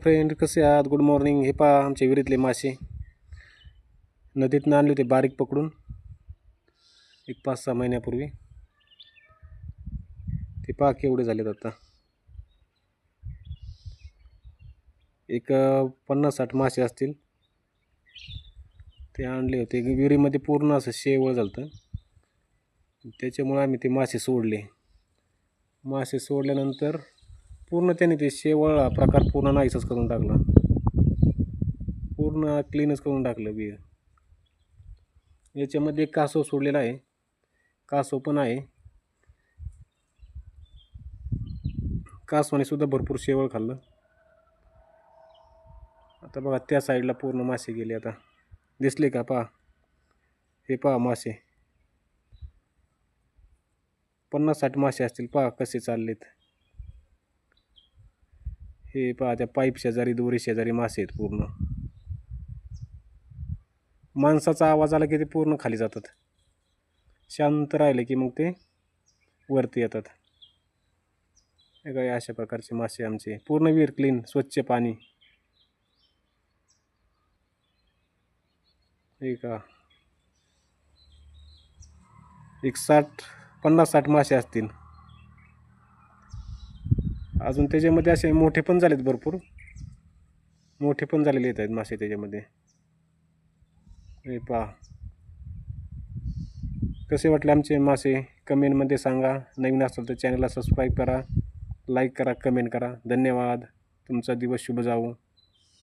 Friend कसे आहात? Good morning. हे पहा आमच्या विहिरीतले मासे नदीतनं आणले होते बारीक पकडून एक 5-6 महिन्यापूर्वी. ते पहा केवढे झालेत आता. एक 50-60 मासे असतील. ते आणले होते विहिरीमध्ये, पूर्ण असं शेवळ झालं. त्याच्यामुळे आम्ही ते मासे सोडले. मासे सोडल्यानंतर पूर्ण त्याने ते शेवळ हा प्रकार पूर्ण नाहीसच करून टाकला. पूर्ण क्लीनच करून टाकलं विहीर. याच्यामध्ये एक कासव सोडलेला आहे, कासव पण आहे. कासवाने सुद्धा भरपूर शेवळ खाल्लं. आता बघा त्या साईडला पूर्ण मासे गेले. आता दिसले का? पहा, हे पहा मासे 50-60 मासे असतील. पहा कसे चाललेत. हे पहा त्या पाईप शेजारी, दोरी शेजारी मासे आहेत पूर्ण. माणसाचा आवाज आला की ते पूर्ण खाली जातात. शांत राहिले की मग ते वरती येतात. हे काय अशा प्रकारचे मासे आमचे. पूर्ण विहीर क्लीन, स्वच्छ पाणी. हे का एक 50-60 मासे असतील. अजून त्याच्यामध्ये असे मोठे पण झालेत, भरपूर मोठे पण झालेले आहेत मासे त्याच्यामध्ये. हे पहा कसे वाटले आमचे मासे, कमेंटमध्ये सांगा. नवीन असेल तर चॅनलला सबस्क्राईब करा, लाईक करा, कमेंट करा. धन्यवाद. तुमचा दिवस शुभ जावो.